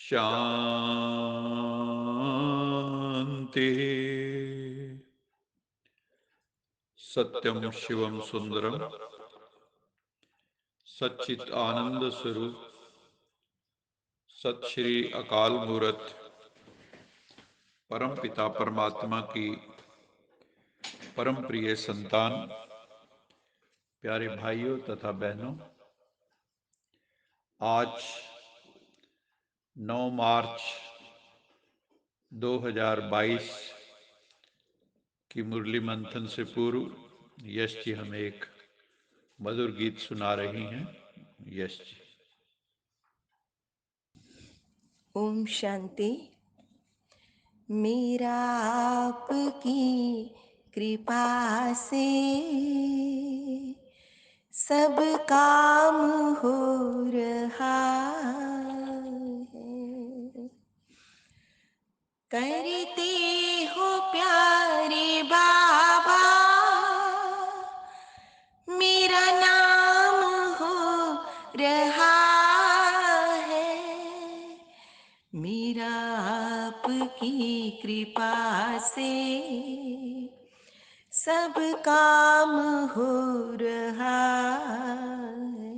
शांति। सत्यम शिवम सुंदरम सच्चित आनंद स्वरूप सत श्री अकाल मूरत परम पिता परमात्मा की परम प्रिय संतान, प्यारे भाइयों तथा बहनों, आज 9 मार्च 2022 की मुरली मंथन से पूर्व यश जी हमें एक मधुर गीत सुना रही हैं। यश जी। ओम शांति। मेरा आपकी कृपा से सब काम हो रहा है। करते हो प्यारे बाबा, मेरा नाम हो रहा है। मेरा आपकी कृपा से सब काम हो रहा है।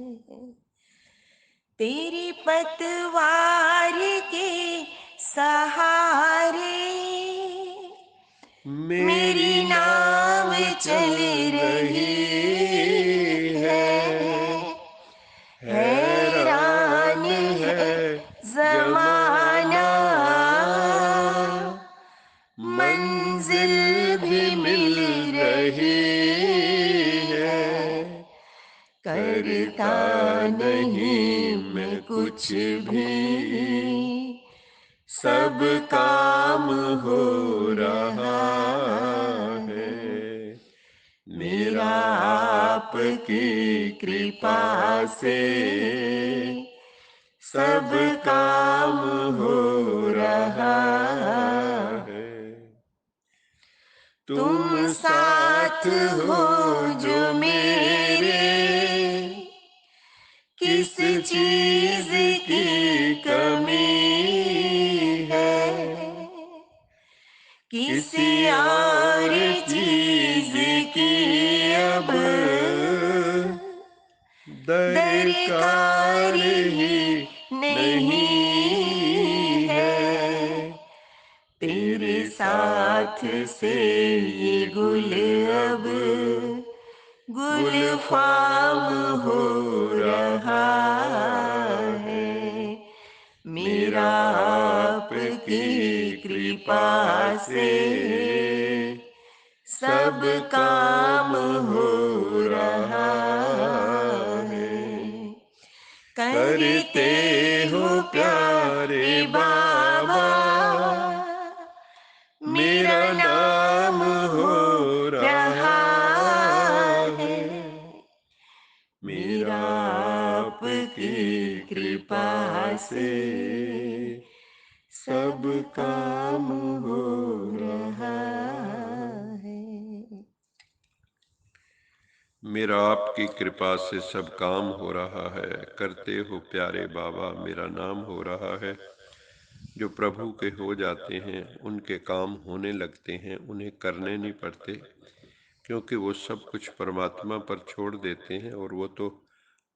तेरी पतवार के सहारे मेरी नाव चल रही है। हैरान है जमाना, मंजिल भी मिल रही है। करता नहीं मैं कुछ भी, सब काम हो रहा है। मेरा आपकी कृपा से सब काम हो रहा है। तुम साथ हो जो मेरे, किस चीज की कमी है। किसी और चीज की अब दरकार ही नहीं है। तेरे साथ से ये गुल अब गुलफाम हो रहा है। मेरा आपकी कृपा से सब काम हो रहा है। करते हो प्यारे बाबा, मेरा नाम हो रहा है। मेरा आपकी कृपा से सब काम हो रहा है। मेरा आपकी कृपा से सब काम हो रहा है। करते हो प्यारे बाबा, मेरा नाम हो रहा है। जो प्रभु के हो जाते हैं उनके काम होने लगते हैं, उन्हें करने नहीं पड़ते, क्योंकि वो सब कुछ परमात्मा पर छोड़ देते हैं और वो तो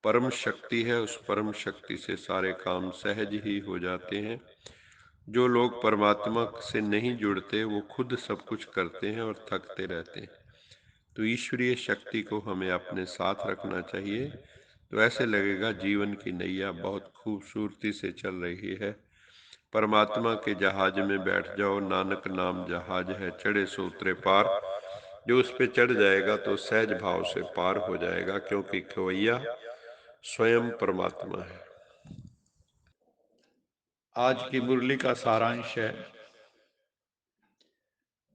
परम शक्ति है। उस परम शक्ति से सारे काम सहज ही हो जाते हैं। जो लोग परमात्मा से नहीं जुड़ते वो खुद सब कुछ करते हैं और थकते रहते हैं। तो ईश्वरीय शक्ति को हमें अपने साथ रखना चाहिए, तो ऐसे लगेगा जीवन की नैया बहुत खूबसूरती से चल रही है। परमात्मा के जहाज में बैठ जाओ, नानक नाम जहाज है, चढ़े सो उतरे पार। जो उस पे चढ़ जाएगा तो सहज भाव से पार हो जाएगा, क्योंकि खवैया स्वयं परमात्मा है। आज की मुरली का सारांश है,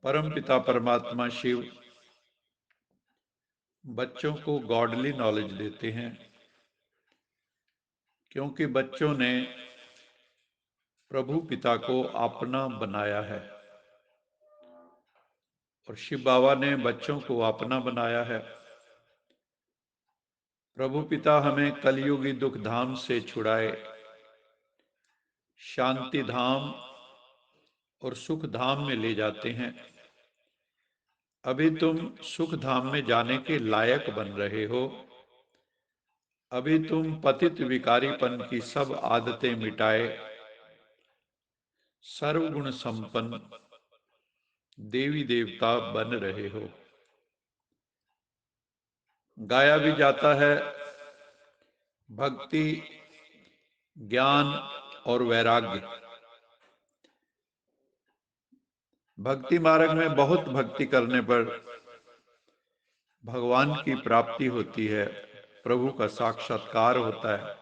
परमपिता परमात्मा शिव बच्चों को गॉडली नॉलेज देते हैं, क्योंकि बच्चों ने प्रभु पिता को अपना बनाया है और शिव बाबा ने बच्चों को अपना बनाया है। प्रभु पिता हमें कलयुगी दुख धाम से छुड़ाए, शांति धाम और सुख धाम में ले जाते हैं। अभी तुम सुख धाम में जाने के लायक बन रहे हो। अभी तुम पतित विकारीपन की सब आदतें मिटाए सर्वगुण संपन्न देवी देवता बन रहे हो। गाया भी जाता है, भक्ति, ज्ञान और वैराग्य। भक्ति मार्ग में बहुत भक्ति करने पर भगवान की प्राप्ति होती है, प्रभु का साक्षात्कार होता है।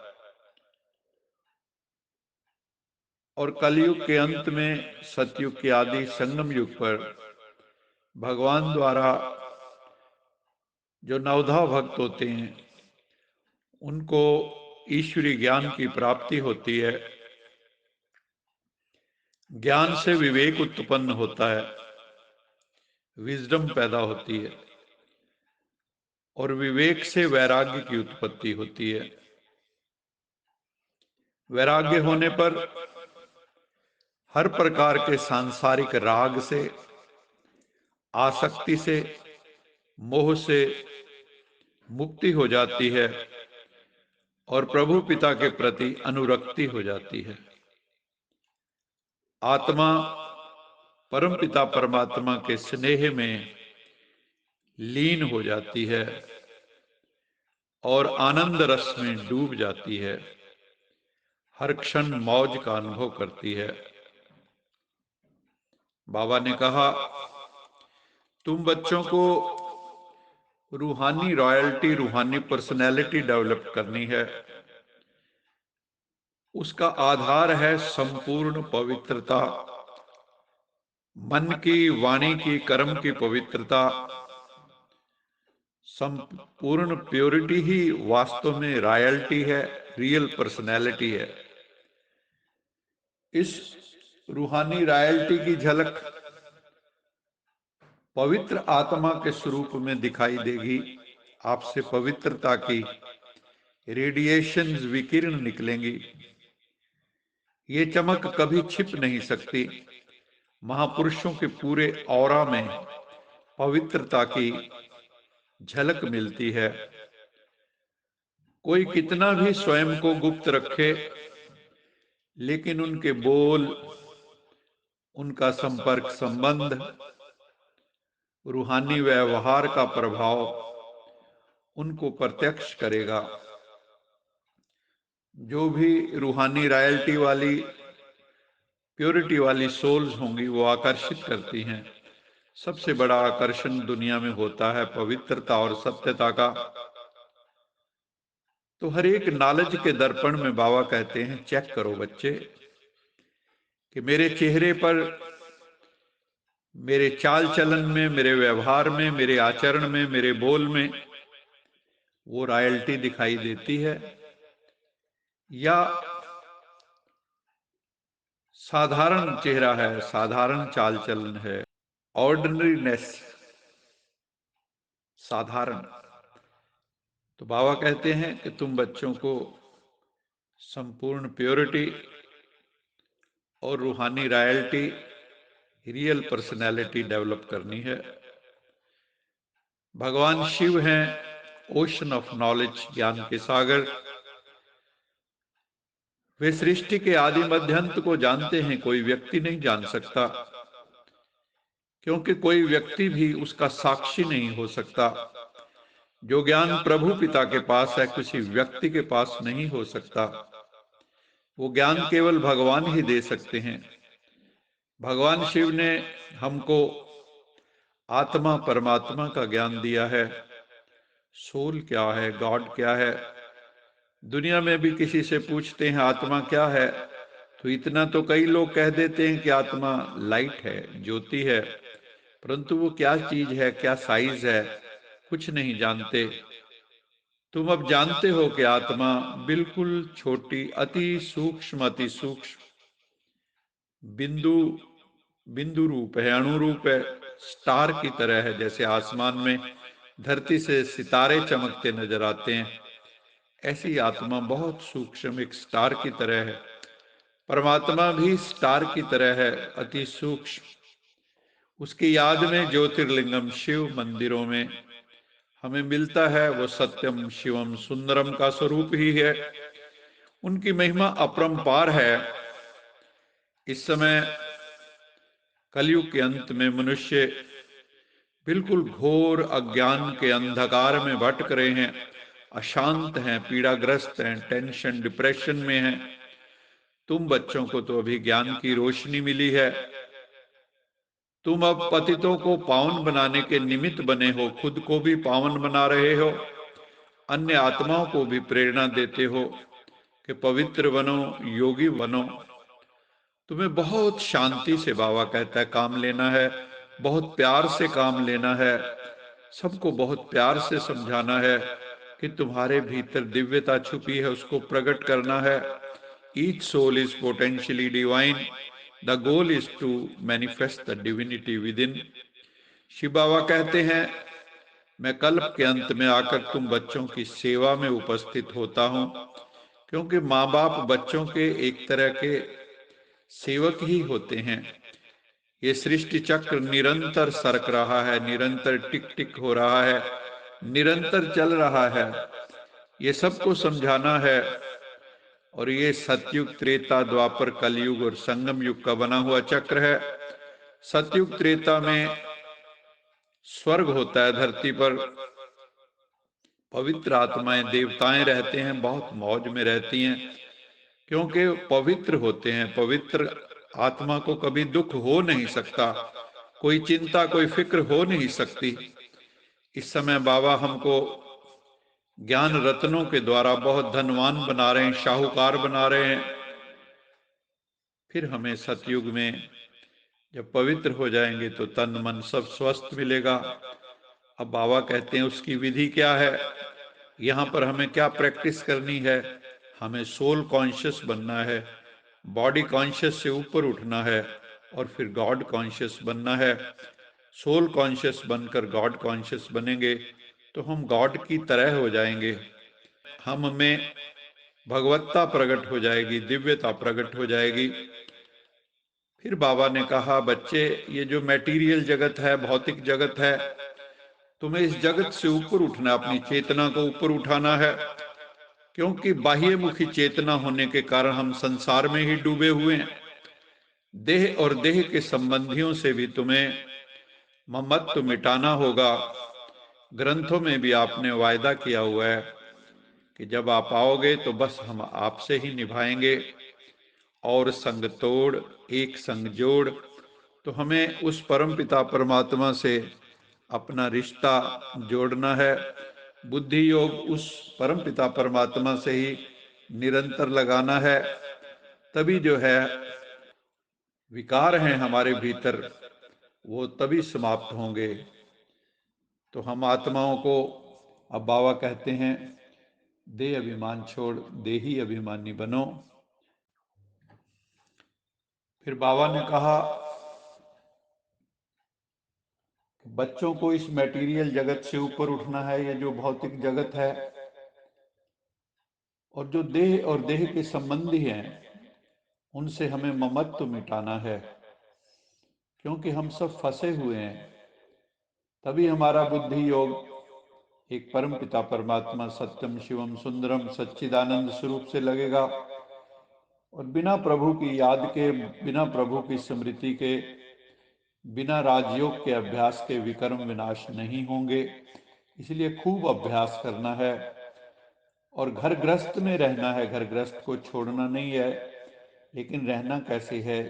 और कलयुग के अंत में सतयुग के आदि संगम युग पर भगवान द्वारा जो नवधा भक्त होते हैं उनको ईश्वरीय ज्ञान की प्राप्ति होती है। ज्ञान से विवेक उत्पन्न होता है, विजडम पैदा होती है, और विवेक से वैराग्य की उत्पत्ति होती है। वैराग्य होने पर हर प्रकार के सांसारिक राग से, आसक्ति से, मोह से मुक्ति हो जाती है और प्रभु पिता के प्रति अनुरक्ति हो जाती है। आत्मा परम पिता परमात्मा के स्नेह में लीन हो जाती है और आनंद रस में डूब जाती है, हर क्षण मौज का अनुभव करती है। बाबा ने कहा, तुम बच्चों को रूहानी रॉयल्टी, रूहानी पर्सनैलिटी डेवलप करनी है। उसका आधार है संपूर्ण पवित्रता, मन की, वाणी की, कर्म की पवित्रता। संपूर्ण प्योरिटी ही वास्तव में रॉयल्टी है, रियल पर्सनैलिटी है। इस रूहानी रॉयल्टी की झलक पवित्र आत्मा के स्वरूप में दिखाई देगी। आपसे पवित्रता की रेडिएशंस, विकिरण निकलेंगी। ये चमक कभी छिप नहीं सकती। महापुरुषों के पूरे ऑरा में पवित्रता की झलक मिलती है। कोई कितना भी स्वयं को गुप्त रखे, लेकिन उनके बोल, उनका संपर्क संबंध, रूहानी व्यवहार का प्रभाव उनको प्रत्यक्ष करेगा। जो भी रूहानी रॉयल्टी वाली, प्योरिटी वाली सोल्स होंगी वो आकर्षित करती हैं। सबसे बड़ा आकर्षण दुनिया में होता है पवित्रता और सत्यता का। तो हर एक नॉलेज के दर्पण में बाबा कहते हैं, चेक करो बच्चे कि मेरे चेहरे पर, मेरे चाल चलन में, मेरे व्यवहार में, मेरे आचरण में, मेरे बोल में वो रॉयल्टी दिखाई देती है या साधारण चेहरा है, साधारण चाल चलन है, ऑर्डिनरीनेस, साधारण। तो बाबा कहते हैं कि तुम बच्चों को संपूर्ण प्योरिटी और रूहानी रॉयल्टी, रियल पर्सनैलिटी डेवलप करनी है। भगवान शिव हैं ओशन ऑफ नॉलेज, ज्ञान के सागर। वे सृष्टि के आदि मध्यांत को जानते हैं, कोई व्यक्ति नहीं जान सकता, क्योंकि कोई व्यक्ति भी उसका साक्षी नहीं हो सकता। जो ज्ञान प्रभु पिता के पास है, किसी व्यक्ति के पास नहीं हो सकता। वो ज्ञान केवल भगवान ही दे सकते हैं। भगवान शिव ने हमको आत्मा परमात्मा का ज्ञान दिया है। सोल क्या है, गॉड क्या है। दुनिया में भी किसी से पूछते हैं आत्मा क्या है, तो इतना तो कई लोग कह देते हैं कि आत्मा लाइट है, ज्योति है, परंतु वो क्या चीज है, क्या साइज है, कुछ नहीं जानते। तुम अब जानते हो कि आत्मा बिल्कुल छोटी, अति सूक्ष्म बिंदु बिंदु रूप है, अणु रूप है, स्टार की तरह है। जैसे आसमान में धरती से सितारे चमकते नजर आते हैं, ऐसी आत्मा बहुत सूक्ष्म एक स्टार की तरह है। परमात्मा भी स्टार की तरह है, अति सूक्ष्म। उसकी याद में ज्योतिर्लिंगम शिव मंदिरों में हमें मिलता है। वो सत्यम शिवम सुंदरम का स्वरूप ही है। उनकी महिमा अपरंपार है। इस समय कलयुग के अंत में मनुष्य बिल्कुल घोर अज्ञान के अंधकार में भटक रहे हैं, अशांत हैं, पीड़ाग्रस्त हैं, टेंशन डिप्रेशन में हैं। तुम बच्चों को तो अभी ज्ञान की रोशनी मिली है। तुम अब पतितों को पावन बनाने के निमित्त बने हो, खुद को भी पावन बना रहे हो, अन्य आत्माओं को भी प्रेरणा देते हो कि पवित्र बनो, योगी बनो। तुम्हें बहुत शांति से बाबा कहता है काम लेना है, बहुत प्यार से काम लेना है, सबको बहुत प्यार से समझाना है कि तुम्हारे भीतर दिव्यता छुपी है, उसको प्रकट करना है। Each soul is potentially divine, the goal is to manifest the divinity within. Shiv Baba कहते हैं मैं कल्प के अंत में आकर तुम बच्चों की सेवा में उपस्थित होता हूं, क्योंकि माँ बाप बच्चों के एक तरह के सेवक ही होते हैं। ये सृष्टि चक्र निरंतर सरक रहा है, निरंतर टिक टिक हो रहा है, निरंतर चल रहा है। ये सबको समझाना है। और ये सतयुग, त्रेता, द्वापर, कलयुग और संगम युग का बना हुआ चक्र है। सतयुग त्रेता में स्वर्ग होता है धरती पर, पवित्र आत्माएं, देवताएं रहते हैं, बहुत मौज में रहती हैं, क्योंकि पवित्र होते हैं। पवित्र आत्मा को कभी दुख हो नहीं सकता, कोई चिंता, कोई फिक्र हो नहीं सकती। इस समय बाबा हमको ज्ञान रत्नों के द्वारा बहुत धनवान बना रहे हैं, शाहूकार बना रहे हैं। फिर हमें सतयुग में जब पवित्र हो जाएंगे तो तन मन सब स्वस्थ मिलेगा। अब बाबा कहते हैं उसकी विधि क्या है, यहाँ पर हमें क्या प्रैक्टिस करनी है। हमें सोल कॉन्शियस बनना है, बॉडी कॉन्शियस से ऊपर उठना है और फिर गॉड कॉन्शियस बनना है। सोल कॉन्शियस बनकर गॉड कॉन्शियस बनेंगे तो हम गॉड की तरह हो जाएंगे। हम में भगवत्ता प्रकट हो जाएगी, दिव्यता प्रकट हो जाएगी। फिर बाबा ने कहा बच्चे, ये जो मैटीरियल जगत है, भौतिक जगत है, तुम्हें इस जगत से ऊपर उठना, अपनी चेतना को ऊपर उठाना है, क्योंकि बाह्यमुखी चेतना होने के कारण हम संसार में ही डूबे हुए हैं। देह और देह के संबंधियों से भी तुम्हें ममत्व मिटाना होगा। ग्रंथों में भी आपने वायदा किया हुआ है कि जब आप आओगे तो बस हम आपसे ही निभाएंगे, और संग तोड़ एक संग जोड़। तो हमें उस परम पिता परमात्मा से अपना रिश्ता जोड़ना है। बुद्धि योग उस परम पिता परमात्मा से ही निरंतर लगाना है। तभी जो है विकार हैं हमारे भीतर, वो तभी समाप्त होंगे। तो हम आत्माओं को अब बाबा कहते हैं देह अभिमान छोड़ देही अभिमानी बनो। फिर बाबा ने कहा बच्चों को इस मटेरियल जगत से ऊपर उठना है, ये जो भौतिक जगत है और जो देह और देह के संबंधी हैं, उनसे हमें ममत्व मिटाना है, क्योंकि हम सब फंसे हुए हैं। तभी हमारा बुद्धि योग एक परम पिता परमात्मा सत्यम शिवम सुंदरम सच्चिदानंद स्वरूप से लगेगा। और बिना प्रभु की याद के, बिना प्रभु की स्मृति के, बिना राजयोग के अभ्यास के विकर्म विनाश नहीं होंगे। इसलिए खूब अभ्यास करना है और घर ग्रस्त में रहना है। घर ग्रस्त को छोड़ना नहीं है, लेकिन रहना कैसे है,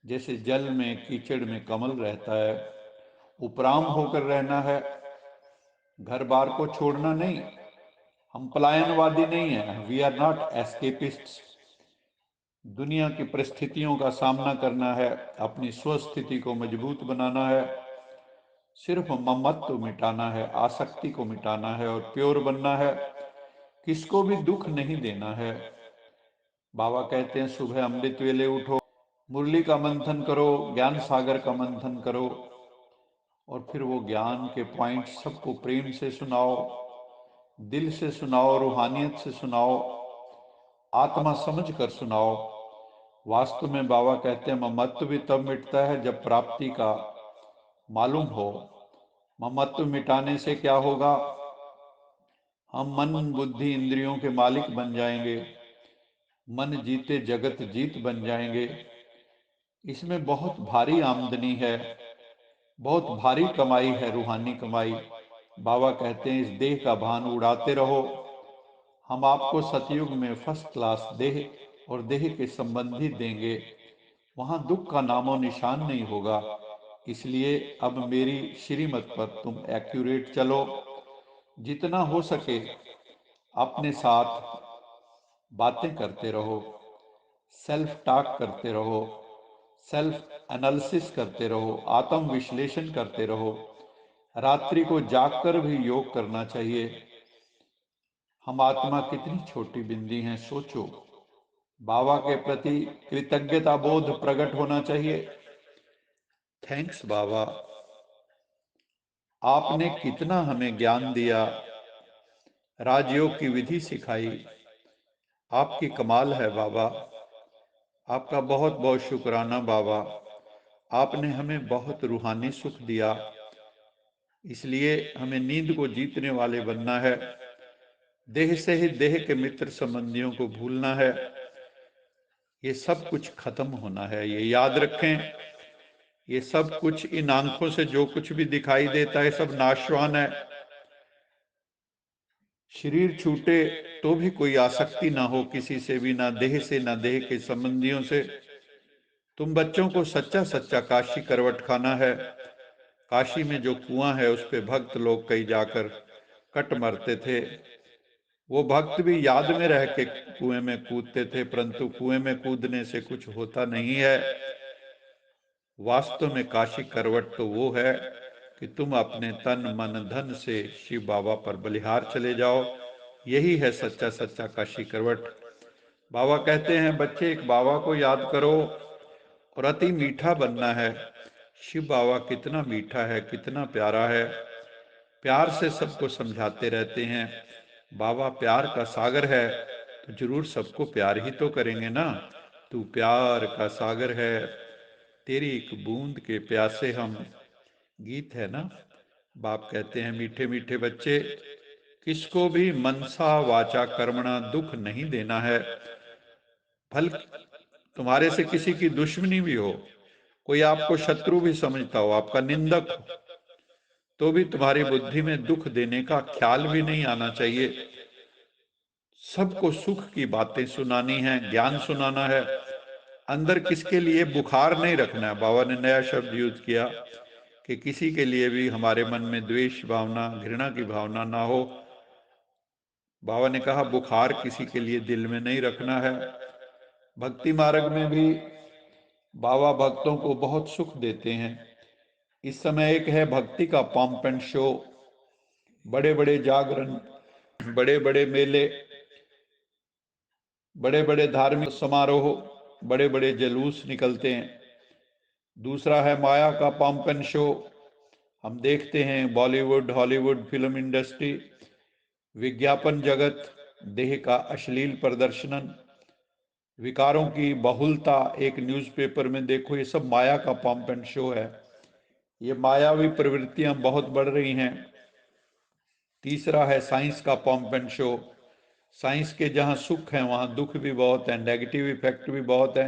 जैसे जल में कीचड़ में कमल रहता है, उपराम होकर रहना है। घर बार को छोड़ना नहीं। हम पलायनवादी नहीं है, वी आर नॉट एस्केपिस्ट्स। दुनिया की परिस्थितियों का सामना करना है, अपनी स्वस्थिति को मजबूत बनाना है, सिर्फ ममत्व मिटाना है, आसक्ति को मिटाना है और प्योर बनना है। किसको भी दुख नहीं देना है। बाबा कहते हैं सुबह अमृत वेले उठो, मुरली का मंथन करो, ज्ञान सागर का मंथन करो, और फिर वो ज्ञान के पॉइंट सबको प्रेम से सुनाओ, दिल से सुनाओ, रूहानियत से सुनाओ, आत्मा समझ कर सुनाओ। वास्तव में बाबा कहते हैं ममत्व भी तब मिटता है जब प्राप्ति का मालूम हो। ममत्व मिटाने से क्या होगा? हम मन बुद्धि इंद्रियों के मालिक बन जाएंगे, मन जीते जगत जीत बन जाएंगे। इसमें बहुत भारी आमदनी है, बहुत भारी कमाई है, रूहानी कमाई। बाबा कहते हैं इस देह का भान उड़ाते रहो। हम आपको सतयुग में फर्स्ट क्लास देह और देह के संबंधी देंगे, वहां दुख का नामो निशान नहीं होगा। इसलिए अब मेरी श्रीमत पर तुम एक्यूरेट चलो। जितना हो सके अपने साथ बातें करते रहो, सेल्फ टॉक करते रहो, सेल्फ एनालिसिस करते रहो, आत्म विश्लेषण करते रहो। रात्रि को जागकर भी योग करना चाहिए। हम आत्मा कितनी छोटी बिंदी हैं, सोचो। बाबा के प्रति कृतज्ञता बोध प्रकट होना चाहिए। थैंक्स बाबा, आपने कितना हमें ज्ञान दिया, राजयोग की विधि सिखाई। आपकी कमाल है बाबा, आपका बहुत बहुत शुक्राना बाबा। आपने हमें बहुत रूहानी सुख दिया। इसलिए हमें नींद को जीतने वाले बनना है। देह से ही देह के मित्र संबंधियों को भूलना है। ये सब कुछ खत्म होना है, ये याद रखें। ये सब कुछ, इन आंखों से जो कुछ भी दिखाई देता है सब नाशवान है। शरीर छूटे तो भी कोई आसक्ति ना हो किसी से भी, ना देह से ना देह के संबंधियों से। तुम बच्चों को सच्चा सच्चा काशी करवट खाना है। काशी में जो कुआं है उस पे भक्त लोग कई जाकर कट मरते थे। वो भक्त भी याद में रह के कुएं में कूदते थे, परंतु कुएं में कूदने से कुछ होता नहीं है। वास्तव में काशी करवट तो वो है कि तुम अपने तन मन धन से शिव बाबा पर बलिहार चले जाओ। यही है सच्चा सच्चा काशी करवट। बाबा कहते हैं बच्चे एक बाबा को याद करो और अति मीठा बनना है। शिव बाबा कितना मीठा है, कितना प्यारा है। प्यार से सबको समझाते रहते हैं। बाबा प्यार का सागर है, तो जरूर सबको प्यार ही तो करेंगे ना। तू प्यार का सागर है, तेरी एक बूंद के प्यासे हम। गीत है ना। बाप कहते हैं मीठे मीठे बच्चे, किसको भी मनसा वाचा कर्मणा दुख नहीं देना है। फल तुम्हारे से किसी की दुश्मनी भी हो, कोई आपको शत्रु भी समझता हो, आपका निंदक हो, तो भी तुम्हारी बुद्धि में दुख देने का ख्याल भी नहीं आना चाहिए। सबको सुख की बातें सुनानी है, ज्ञान सुनाना है। अंदर किसके लिए बुखार नहीं रखना है। बाबा ने नया शब्द यूज किया कि किसी के लिए भी हमारे मन में द्वेष भावना, घृणा की भावना ना हो। बाबा ने कहा बुखार किसी के लिए दिल में नहीं रखना है। भक्ति मार्ग में भी बाबा भक्तों को बहुत सुख देते हैं। इस समय एक है भक्ति का पंप एंड शो। बड़े बड़े जागरण, बड़े बड़े मेले, बड़े बड़े धार्मिक समारोह, बड़े बड़े जुलूस निकलते हैं। दूसरा है माया का पंप एंड शो। हम देखते हैं बॉलीवुड, हॉलीवुड, फिल्म इंडस्ट्री, विज्ञापन जगत, देह का अश्लील प्रदर्शन, विकारों की बहुलता। एक न्यूज़पेपर में देखो, ये सब माया का पंप एंड शो है। ये मायावी प्रवृत्तियां बहुत बढ़ रही हैं। तीसरा है साइंस का पंप एंड शो। साइंस के जहां सुख है वहां दुख भी बहुत है, नेगेटिव इफेक्ट भी बहुत है।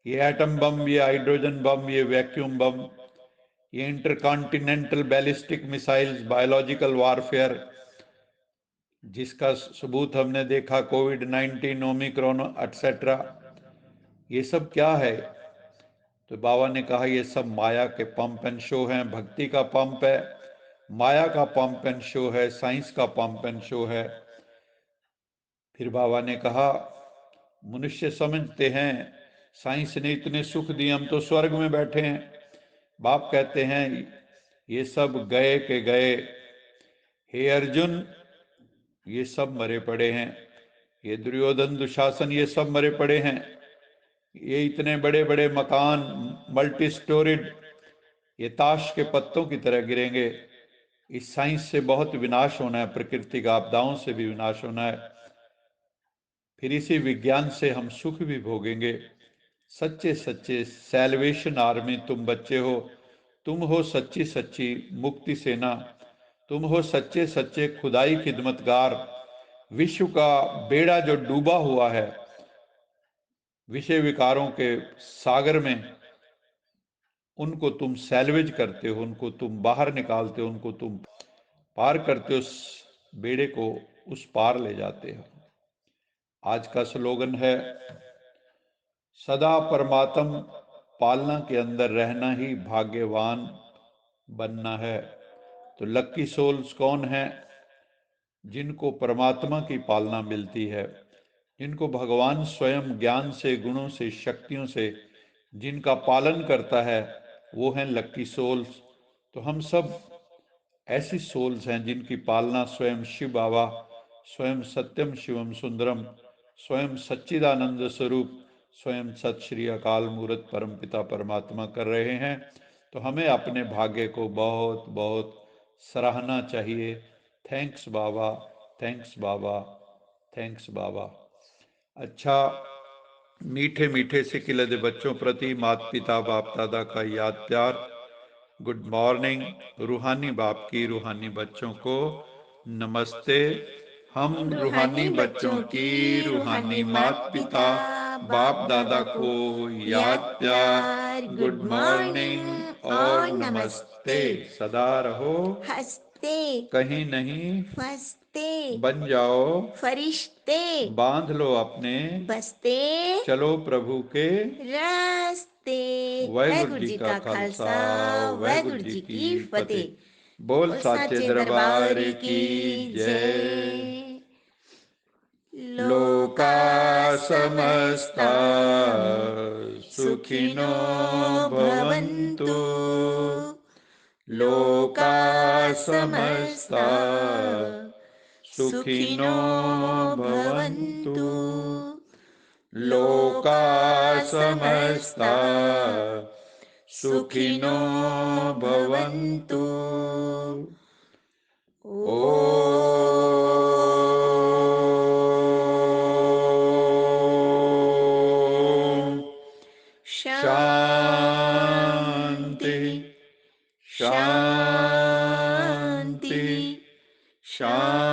ये एटम बम, ये हाइड्रोजन बम, ये वैक्यूम बम, ये intercontinental ballistic missiles, biological warfare, जिसका सबूत हमने देखा कोविड-19, ओमिक्रॉन एटसेट्रा। ये सब क्या है? तो बाबा ने कहा ये सब माया के पंप एंड शो हैं। भक्ति का पंप है, माया का पंप एंड शो है, साइंस का पंप एंड शो है। फिर बाबा ने कहा मनुष्य समझते हैं साइंस ने इतने सुख दिए, हम तो स्वर्ग में बैठे हैं। बाप कहते हैं ये सब गए के गए। हे अर्जुन, ये सब मरे पड़े हैं। ये दुर्योधन, दुशासन, ये सब मरे पड़े हैं। ये इतने बड़े बड़े मकान, मल्टी स्टोरीड, ये ताश के पत्तों की तरह गिरेंगे। इस साइंस से बहुत विनाश होना है, प्रकृति का आपदाओं से भी विनाश होना है। फिर इसी विज्ञान से हम सुख भी भोगेंगे। सच्चे सच्चे सैल्वेशन आर्मी तुम बच्चे हो, तुम हो सच्ची सच्ची मुक्ति सेना, तुम हो सच्चे सच्चे खुदाई खिदमतगार। विश्व का बेड़ा जो डूबा हुआ है विषय विकारों के सागर में, उनको तुम सैल्वेज करते हो, उनको तुम बाहर निकालते हो, उनको तुम पार करते हो, उस बेड़े को उस पार ले जाते हो। आज का स्लोगन है सदा परमात्म पालना के अंदर रहना ही भाग्यवान बनना है। तो लक्की सोल्स कौन है? जिनको परमात्मा की पालना मिलती है, जिनको भगवान स्वयं ज्ञान से, गुणों से, शक्तियों से जिनका पालन करता है, वो हैं लक्की सोल्स। तो हम सब ऐसी सोल्स हैं जिनकी पालना स्वयं शिव बाबा, स्वयं सत्यम शिवम सुंदरम, स्वयं सच्चिदानंद स्वरूप, स्वयं सत श्री अकाल मूर्त परम पिता परमात्मा कर रहे हैं। तो हमें अपने भाग्य को बहुत बहुत सराहना चाहिए। थैंक्स बाबा, थैंक्स बाबा, थैंक्स बाबा। अच्छा, मीठे मीठे से खिलते बच्चों प्रति माता पिता बाप दादा का याद प्यार। Good morning. रूहानी बाप की रूहानी बच्चों को नमस्ते। हम रूहानी बच्चों की रूहानी माता पिता बाप दादा को याद प्यार, गुड मॉर्निंग और नमस्ते। सदा रहो हंसते, कहीं नहीं फंसते, बन जाओ फरिश्ते, बांध लो अपने बसते चलो प्रभु के रास्ते। वाहेगुरु जी का खालसा, वाहेगुरु जी की फतेह। बोल साचे दरबार की जय। लोका समस्ता सुखिनो भवन्तु, लोका समस्ता सुखिनो भवन्तु, लोका समस्ता सुखिनो भवन्तु। ओम शांति शांति शांति।